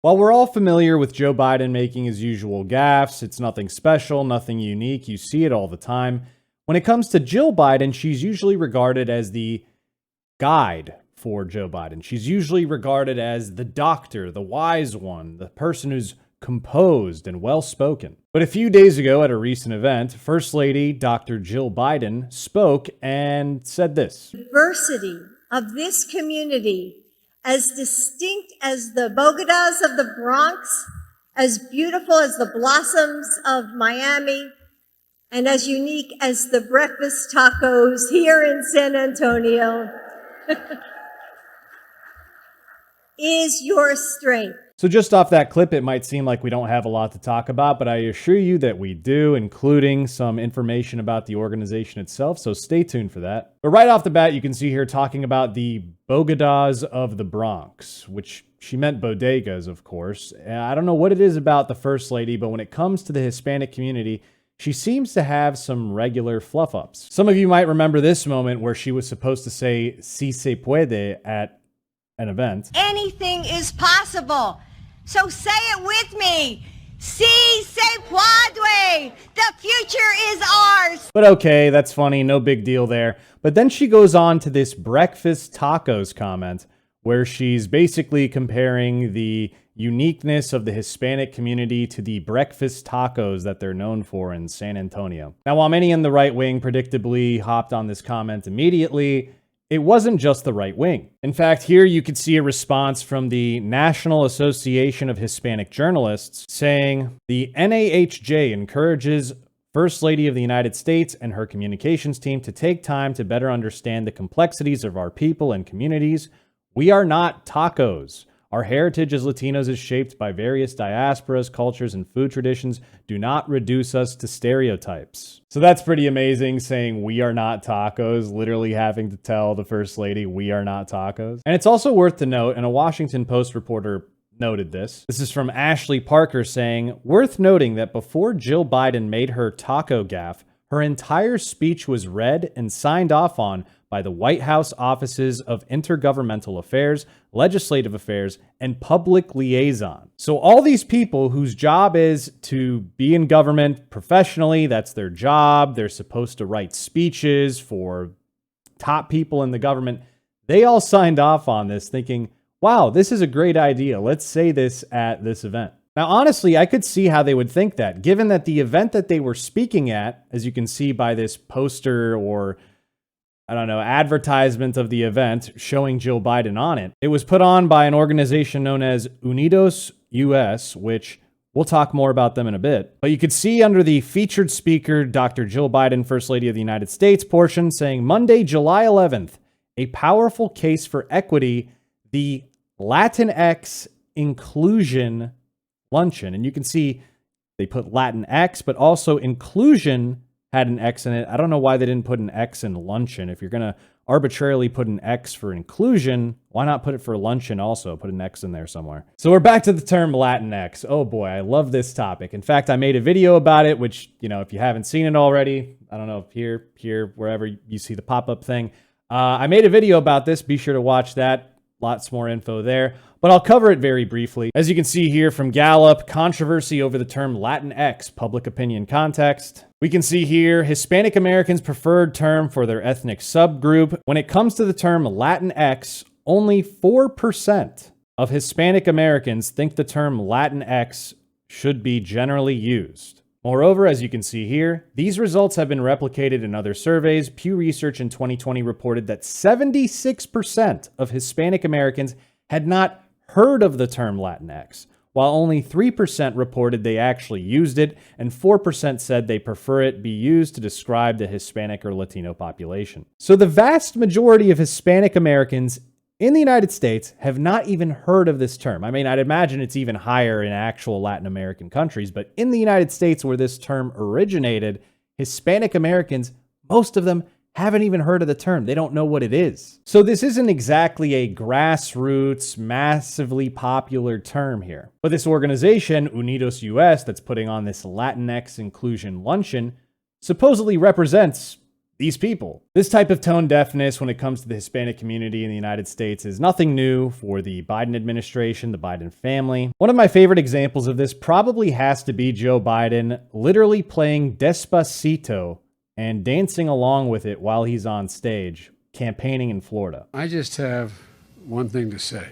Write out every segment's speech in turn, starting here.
While we're all familiar with Joe Biden making his usual gaffes, it's nothing special, nothing unique. You see it all the time. When it comes to Jill Biden, she's usually regarded as the guide for Joe Biden. She's usually regarded as the doctor, the wise one, the person who's composed and well-spoken. But a few days ago at a recent event, First Lady Dr. Jill Biden spoke and said this. Diversity of this community, as distinct as the Bogotas of the Bronx, as beautiful as the blossoms of Miami, and as unique as the breakfast tacos here in San Antonio, is your strength. So just off that clip, it might seem like we don't have a lot to talk about, but I assure you that we do, including some information about the organization itself, so stay tuned for that. But right off the bat, you can see here talking about the Bogotas of the Bronx, which she meant bodegas, of course. I don't know what it is about the First Lady, but when it comes to the Hispanic community, she seems to have some regular fluff-ups. Some of you might remember this moment where she was supposed to say, "Si se puede," at an event. Anything is possible. So say it with me. Si se puede. The future is ours. But okay, that's funny. No big deal there. But then she goes on to this breakfast tacos comment where she's basically comparing the uniqueness of the Hispanic community to the breakfast tacos that they're known for in San Antonio. Now, while many in the right wing predictably hopped on this comment immediately, it wasn't just the right wing. In fact, here you could see a response from the National Association of Hispanic Journalists saying, the NAHJ encourages First Lady of the United States and her communications team to take time to better understand the complexities of our people and communities. We are not tacos. Our heritage as Latinos is shaped by various diasporas, cultures, and food traditions. Do not reduce us to stereotypes. So that's pretty amazing, saying we are not tacos, literally having to tell the First Lady we are not tacos. And it's also worth to note, and a Washington Post reporter noted this. This is from Ashley Parker saying, worth noting that before Jill Biden made her taco gaffe, her entire speech was read and signed off on by the White House offices of Intergovernmental Affairs, Legislative Affairs, and Public Liaison. So all these people whose job is to be in government professionally, that's their job, they're supposed to write speeches for top people in the government, they all signed off on this thinking, wow, this is a great idea. Let's say this at this event. Now, honestly, I could see how they would think that, given that the event that they were speaking at, as you can see by this poster or, I don't know, advertisement of the event showing Jill Biden on it, it was put on by an organization known as Unidos US, which we'll talk more about them in a bit. But you could see under the featured speaker, Dr. Jill Biden, First Lady of the United States portion, saying Monday, July 11th, a powerful case for equity, the Latinx inclusion luncheon. And you can see they put Latinx, but also inclusion had an X in it. I don't know why they didn't put an X in luncheon. If you're going to arbitrarily put an X for inclusion, why not put it for luncheon also? Put an X in there somewhere. So we're back to the term Latinx. Oh boy, I love this topic. In fact, I made a video about it, which, you know, if you haven't seen it already, I don't know, here, wherever you see the pop-up thing. I made a video about this. Be sure to watch that. Lots more info there, but I'll cover it very briefly. As you can see here from Gallup, controversy over the term Latinx, public opinion context. We can see here Hispanic Americans' preferred term for their ethnic subgroup. When it comes to the term Latinx, only 4% of Hispanic Americans think the term Latinx should be generally used. Moreover, as you can see here, these results have been replicated in other surveys. Pew Research in 2020 reported that 76% of Hispanic Americans had not heard of the term Latinx, while only 3% reported they actually used it, and 4% said they prefer it be used to describe the Hispanic or Latino population. So the vast majority of Hispanic Americans in the United States have not even heard of this term. I mean, I'd imagine it's even higher in actual Latin American countries, but in the United States where this term originated, Hispanic Americans, most of them haven't even heard of the term. They don't know what it is. So this isn't exactly a grassroots, massively popular term here. But this organization, Unidos US, that's putting on this Latinx inclusion luncheon, supposedly represents these people. This type of tone deafness when it comes to the Hispanic community in the United States is nothing new for the Biden administration, the Biden family. One of my favorite examples of this probably has to be Joe Biden literally playing Despacito and dancing along with it while he's on stage, campaigning in Florida. I just have one thing to say.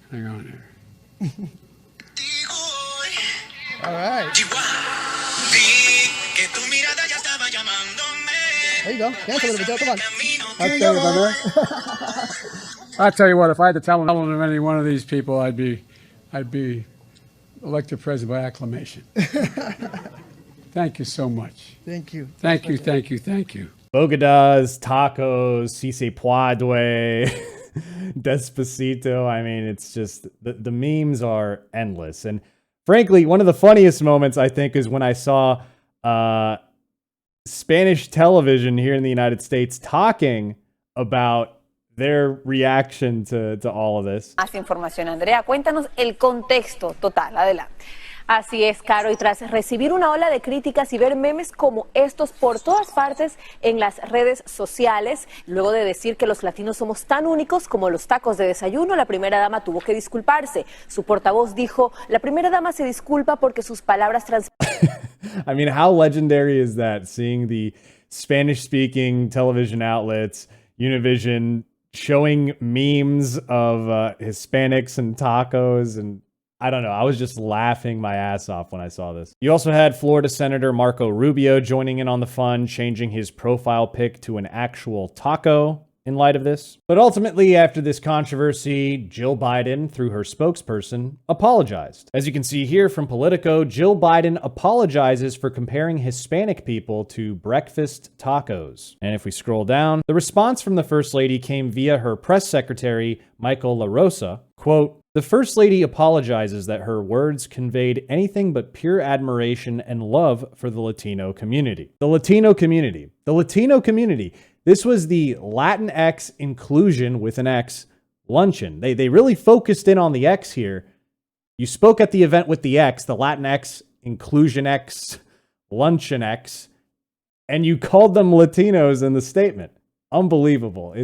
Hang on here. All right. There you go. Dance a little bit, Joe. Come on. I'll tell you what, if I had to tell them of any one of these people, I'd be elected president by acclamation. Thank you so much. Thank you. Thank you, thank you, thank you. Bogadas, tacos, si se puede, Despacito. I mean, it's just, the memes are endless. And frankly, one of the funniest moments, I think, is when I saw Spanish television here in the United States talking about their reaction to all of this. Más información, Andrea. Cuéntanos el contexto total. Adelante. Así es, Caro, y tras recibir una ola de críticas y ver memes como estos por todas partes en las redes sociales, luego de decir que los latinos somos tan únicos como los tacos de desayuno, la primera dama tuvo que disculparse. Su portavoz dijo, la primera dama se disculpa porque sus palabras I mean, how legendary is that? Seeing the Spanish-speaking television outlets, Univision, showing memes of Hispanics and tacos, and I don't know. I was just laughing my ass off when I saw this. You also had Florida Senator Marco Rubio joining in on the fun, changing his profile pic to an actual taco in light of this. But ultimately, after this controversy, Jill Biden, through her spokesperson, apologized. As you can see here from Politico, Jill Biden apologizes for comparing Hispanic people to breakfast tacos. And if we scroll down, the response from the First Lady came via her press secretary, Michael LaRosa. Quote, the First Lady apologizes that her words conveyed anything but pure admiration and love for the Latino community. The Latino community. The Latino community. This was the Latinx inclusion with an X luncheon. They really focused in on the X here. You spoke at the event with the X, the Latinx inclusion X, luncheon X, and you called them Latinos in the statement. Unbelievable.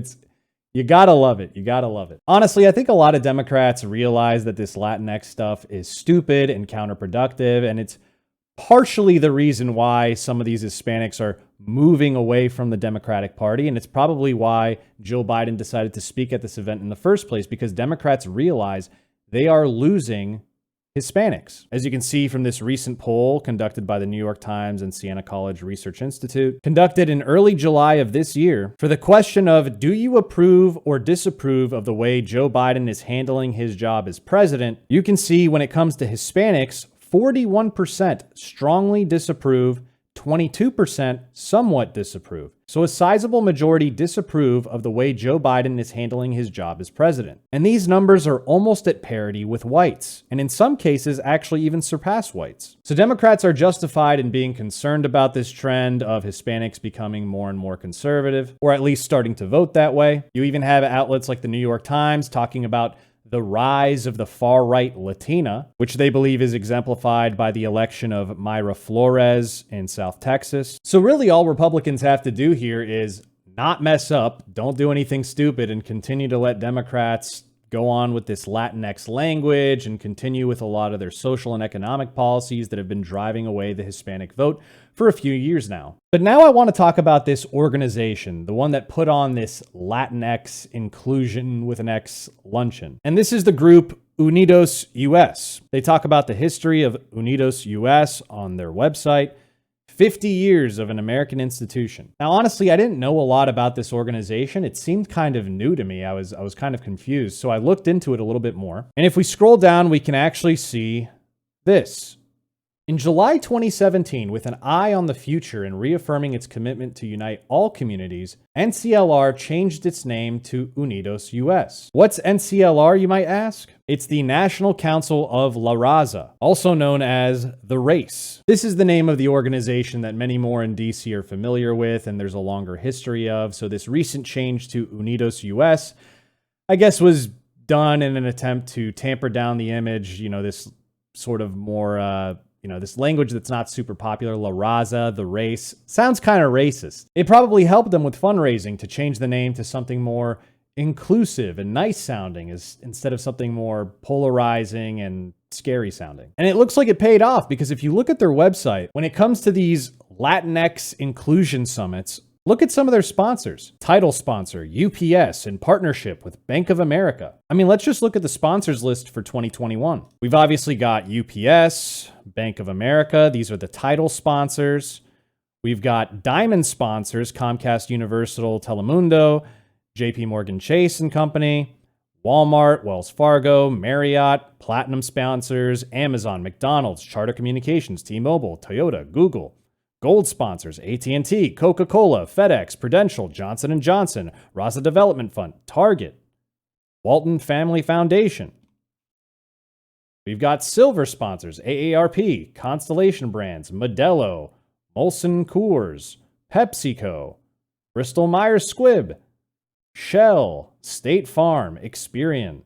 You gotta love it. You gotta love it. Honestly, I think a lot of Democrats realize that this Latinx stuff is stupid and counterproductive, and it's partially the reason why some of these Hispanics are moving away from the Democratic Party, and it's probably why Jill Biden decided to speak at this event in the first place, because Democrats realize they are losing Hispanics. As you can see from this recent poll conducted by the New York Times and Siena College Research Institute, conducted in early July of this year, for the question of, do you approve or disapprove of the way Joe Biden is handling his job as president, you can see when it comes to Hispanics, 41% strongly disapprove, 22% somewhat disapprove. So a sizable majority disapprove of the way Joe Biden is handling his job as president. And these numbers are almost at parity with whites, and in some cases actually even surpass whites. So Democrats are justified in being concerned about this trend of Hispanics becoming more and more conservative, or at least starting to vote that way. You even have outlets like the New York Times talking about the rise of the far-right Latina, which they believe is exemplified by the election of Mayra Flores in South Texas. So really all Republicans have to do here is not mess up, don't do anything stupid, and continue to let Democrats go on with this Latinx language and continue with a lot of their social and economic policies that have been driving away the Hispanic vote for a few years now. But now I want to talk about this organization, the one that put on this Latinx inclusion with an X luncheon. And this is the group Unidos US. They talk about the history of Unidos US on their website. 50 years of an American institution. Now, honestly, I didn't know a lot about this organization. It seemed kind of new to me. I was kind of confused. So I looked into it a little bit more. And if we scroll down, we can actually see this. In July 2017, with an eye on the future and reaffirming its commitment to unite all communities, NCLR changed its name to Unidos US. What's NCLR, you might ask? It's the National Council of La Raza, also known as The Race. This is the name of the organization that many more in DC are familiar with, and there's a longer history of. So this recent change to Unidos US, I guess, was done in an attempt to tamper down the image, this sort of more this language that's not super popular, La Raza, the race, sounds kind of racist. It probably helped them with fundraising to change the name to something more inclusive and nice sounding instead of something more polarizing and scary sounding. And it looks like it paid off, because if you look at their website, when it comes to these Latinx inclusion summits, look at some of their sponsors. Title sponsor, UPS, in partnership with Bank of America. I mean, let's just look at the sponsors list for 2021. We've obviously got UPS, Bank of America. These are the title sponsors. We've got diamond sponsors, Comcast, Universal, Telemundo, JP Morgan Chase and Company, Walmart, Wells Fargo, Marriott. Platinum sponsors, Amazon, McDonald's, Charter Communications, T-Mobile, Toyota, Google. Gold sponsors, AT&T, Coca-Cola, FedEx, Prudential, Johnson & Johnson, Raza Development Fund, Target, Walton Family Foundation. We've got silver sponsors, AARP, Constellation Brands, Modelo, Molson Coors, PepsiCo, Bristol Myers Squibb, Shell, State Farm, Experian.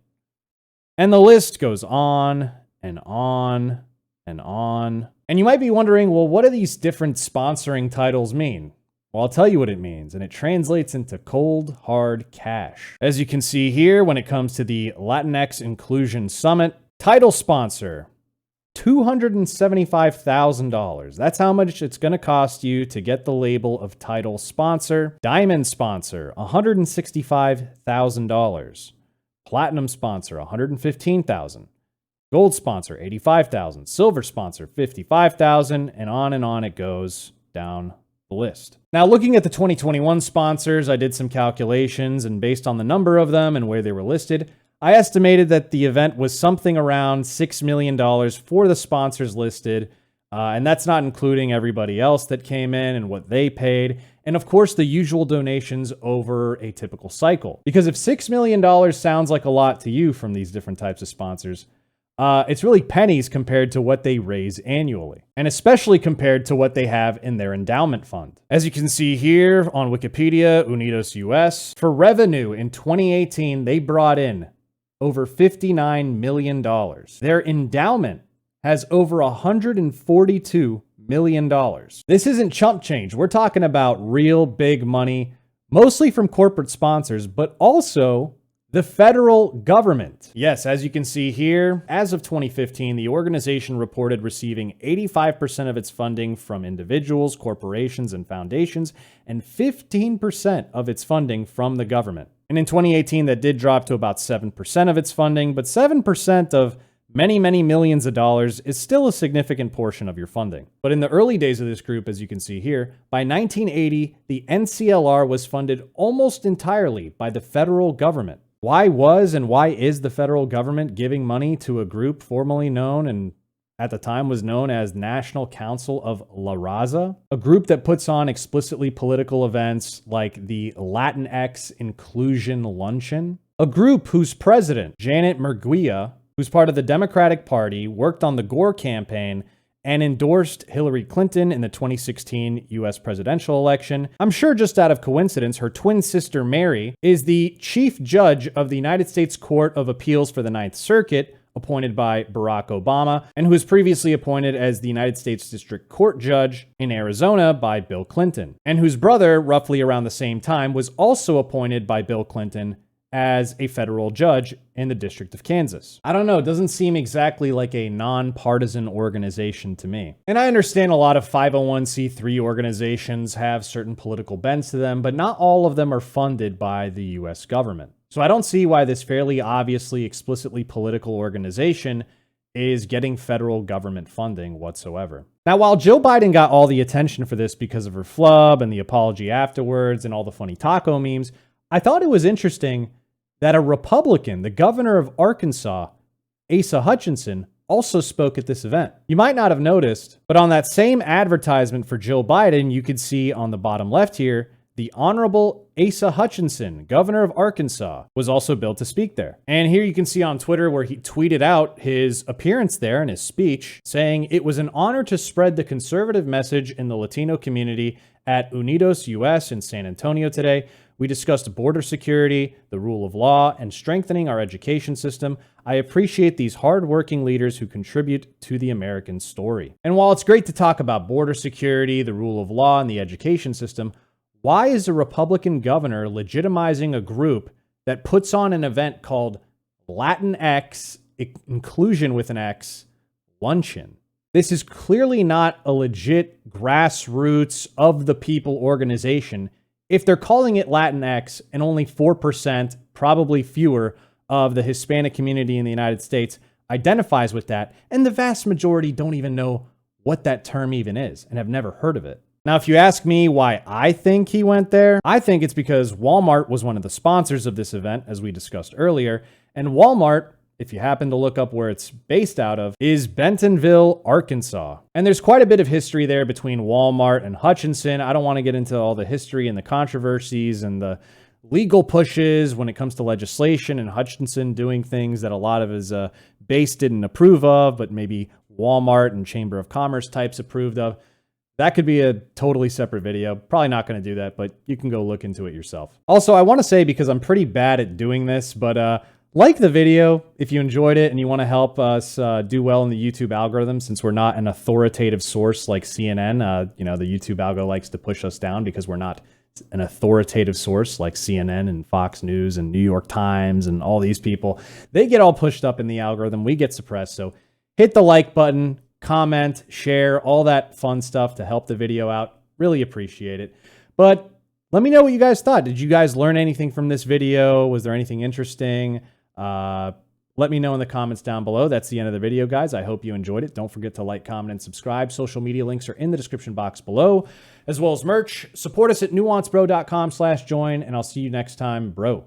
And the list goes on and on and on. And you might be wondering, well, what do these different sponsoring titles mean? Well, I'll tell you what it means, and it translates into cold, hard cash. As you can see here, when it comes to the Latinx Inclusion Summit, title sponsor, $275,000. That's how much it's going to cost you to get the label of title sponsor. Diamond sponsor, $165,000. Platinum sponsor, $115,000. Gold sponsor, $85,000. Silver sponsor, $55,000, and on it goes down the list. Now, looking at the 2021 sponsors, I did some calculations, and based on the number of them and where they were listed, I estimated that the event was something around $6 million for the sponsors listed, and that's not including everybody else that came in and what they paid, and of course the usual donations over a typical cycle. Because if $6 million sounds like a lot to you from these different types of sponsors, it's really pennies compared to what they raise annually, and especially compared to what they have in their endowment fund. As you can see here on Wikipedia, Unidos US, for revenue in 2018, they brought in over $59 million. Their endowment has over $142 million. This isn't chump change. We're talking about real big money, mostly from corporate sponsors, but also the federal government. Yes, as you can see here, as of 2015, the organization reported receiving 85% of its funding from individuals, corporations, and foundations, and 15% of its funding from the government. And in 2018, that did drop to about 7% of its funding, but 7% of many, many millions of dollars is still a significant portion of your funding. But in the early days of this group, as you can see here, by 1980, the NCLR was funded almost entirely by the federal government. Why was and why is the federal government giving money to a group formerly known and at the time was known as National Council of La Raza, a group that puts on explicitly political events like the Latinx Inclusion Luncheon, a group whose president, Janet Murguia, who's part of the Democratic Party, worked on the Gore campaign and endorsed Hillary Clinton in the 2016 US presidential election. I'm sure just out of coincidence, her twin sister Mary is the chief judge of the United States Court of Appeals for the Ninth Circuit, appointed by Barack Obama, and who was previously appointed as the United States District Court judge in Arizona by Bill Clinton, and whose brother, roughly around the same time, was also appointed by Bill Clinton as a federal judge in the District of Kansas. I don't know, it doesn't seem exactly like a nonpartisan organization to me. And I understand a lot of 501c3 organizations have certain political bends to them, but not all of them are funded by the US government. So I don't see why this fairly obviously explicitly political organization is getting federal government funding whatsoever. Now, while Joe Biden got all the attention for this because of her flub and the apology afterwards and all the funny taco memes, I thought it was interesting that a Republican, the governor of Arkansas, Asa Hutchinson, also spoke at this event. You might not have noticed, but on that same advertisement for Joe Biden, you could see on the bottom left here, the Honorable Asa Hutchinson, governor of Arkansas, was also billed to speak there. And here you can see on Twitter where he tweeted out his appearance there and his speech, saying, "It was an honor to spread the conservative message in the Latino community at Unidos US in San Antonio today. We discussed border security, the rule of law, and strengthening our education system. I appreciate these hardworking leaders who contribute to the American story. And while it's great to talk about border security, the rule of law, and the education system, why is a Republican governor legitimizing a group that puts on an event called Latinx, inclusion with an X, luncheon? This is clearly not a legit grassroots of the people organization if they're calling it Latinx and only 4%, probably fewer, of the Hispanic community in the United States identifies with that, and the vast majority don't even know what that term even is and have never heard of it. Now, if you ask me why I think he went there, I think it's because Walmart was one of the sponsors of this event, as we discussed earlier, and Walmart, if you happen to look up where it's based out of, is Bentonville, Arkansas. And there's quite a bit of history there between Walmart and Hutchinson. I don't want to get into all the history and the controversies and the legal pushes when it comes to legislation and Hutchinson doing things that a lot of his base didn't approve of, but maybe Walmart and Chamber of Commerce types approved of. That could be a totally separate video. Probably not going to do that, but you can go look into it yourself. Also, I want to say, because I'm pretty bad at doing this, but like the video if you enjoyed it and you want to help us do well in the YouTube algorithm, since we're not an authoritative source like CNN. The YouTube algo likes to push us down because we're not an authoritative source like CNN and Fox News and New York Times and all these people. They get all pushed up in the algorithm. We get suppressed. So hit the like button, comment, share, all that fun stuff to help the video out. Really appreciate it. But let me know what you guys thought. Did you guys learn anything from this video? Was there anything interesting? Let me know in the comments down below. That's the end of the video, guys. I hope you enjoyed it. Don't forget to like, comment, and subscribe. Social media links are in the description box below, as well as merch. Support us at nuancebro.com/join, and I'll see you next time, bro.